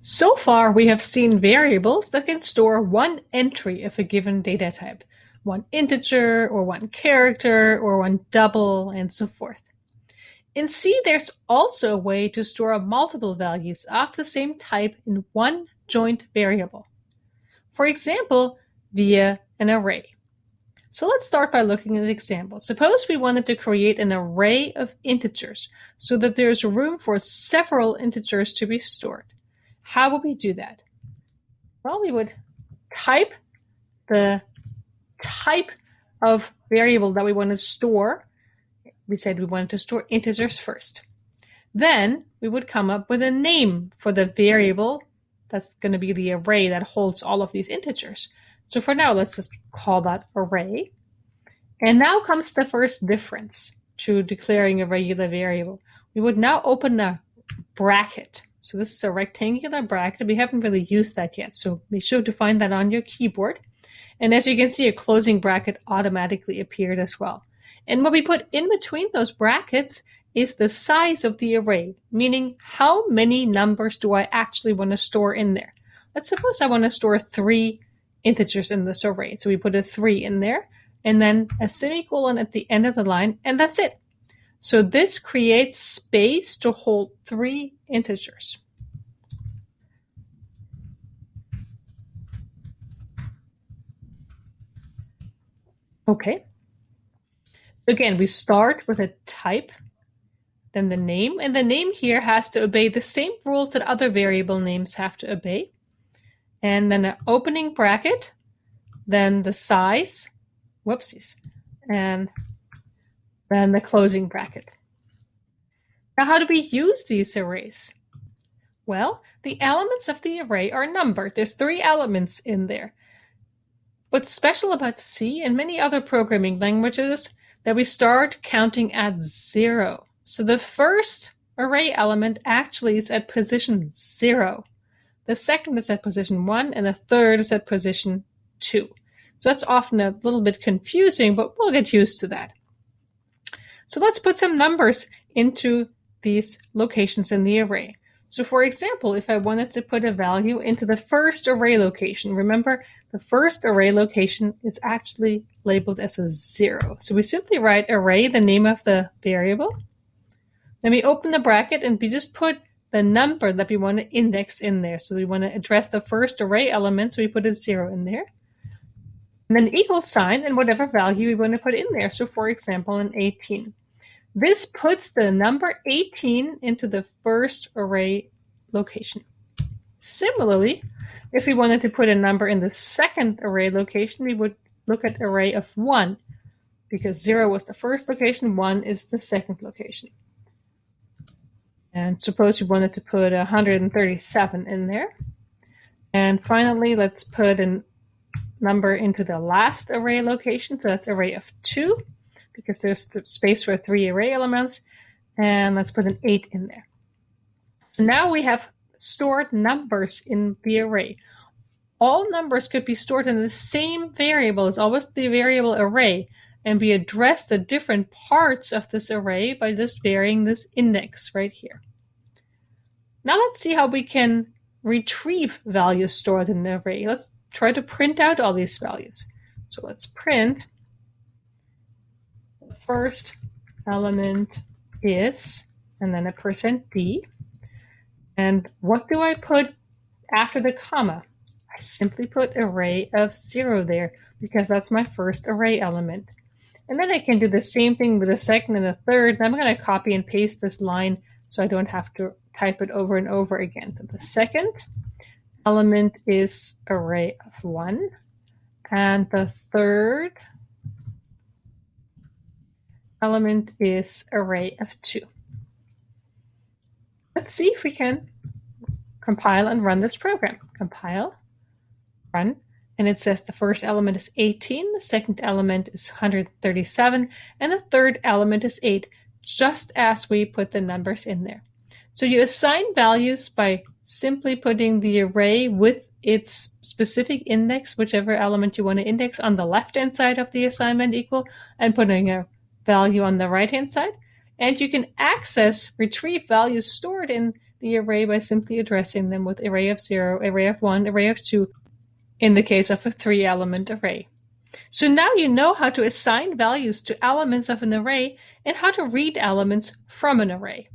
So far, we have seen variables that can store one entry of a given data type, one integer or one character or one double and so forth. In C, there's also a way to store multiple values of the same type in one joint variable. For example, via an array. So let's start by looking at an example. Suppose we wanted to create an array of integers so that there's room for several integers to be stored. How would we do that? Well, we would type the type of variable that we want to store. We said we wanted to store integers first. Then we would come up with a name for the variable that's going to be the array that holds all of these integers. So for now, let's just call that array. And now comes the first difference to declaring a regular variable. We would now open a bracket. So this is a rectangular bracket. We haven't really used that yet, so be sure to find that on your keyboard. And as you can see, a closing bracket automatically appeared as well. And what we put in between those brackets is the size of the array, meaning how many numbers do I actually want to store in there. Let's suppose I want to store 3 integers in this array. So we put a 3 in there, and then a semicolon at the end of the line, and that's it. So this creates space to hold 3 integers. Okay. Again, we start with a type, then the name, and the name here has to obey the same rules that other variable names have to obey. And then an opening bracket, then the size, whoopsies, and then the closing bracket. Now, how do we use these arrays? Well, the elements of the array are numbered. There's 3 elements in there. What's special about C and many other programming languages that we start counting at 0. So the first array element actually is at position 0. The second is at position 1, and the third is at position 2. So that's often a little bit confusing, but we'll get used to that. So let's put some numbers into these locations in the array. So for example, if I wanted to put a value into the first array location, remember the first array location is actually labeled as a 0. So we simply write array, the name of the variable. Then we open the bracket and we just put the number that we want to index in there. So we want to address the first array element, so we put a 0 in there. And then equal sign and whatever value we want to put in there. So for example, an 18. This puts the number 18 into the first array location. Similarly, if we wanted to put a number in the second array location, we would look at array of 1, because 0 was the first location, 1 is the second location. And suppose we wanted to put 137 in there. And finally, let's put a number into the last array location, so that's array of 2, because there's space for 3 array elements, and let's put an 8 in there. So now we have stored numbers in the array. All numbers could be stored in the same variable. It's always the variable array, and we address the different parts of this array by just varying this index right here. Now let's see how we can retrieve values stored in an array. Let's try to print out all these values. So let's print the first element is, and then a %d. And what do I put after the comma? I simply put array of 0 there because that's my first array element. And then I can do the same thing with the second and the third. And I'm going to copy and paste this line so I don't have to type it over and over again. So the second element is array of 1, and the third element is array of 2. Let's see if we can compile and run this program. Compile, run, and it says the first element is 18, the second element is 137, and the third element is 8, just as we put the numbers in there. So you assign values by simply putting the array with its specific index, whichever element you want to index, on the left-hand side of the assignment equal, and putting a value on the right-hand side. And you can retrieve values stored in the array by simply addressing them with array of 0, array of 1, array of 2, in the case of a 3-element array. So now you know how to assign values to elements of an array and how to read elements from an array.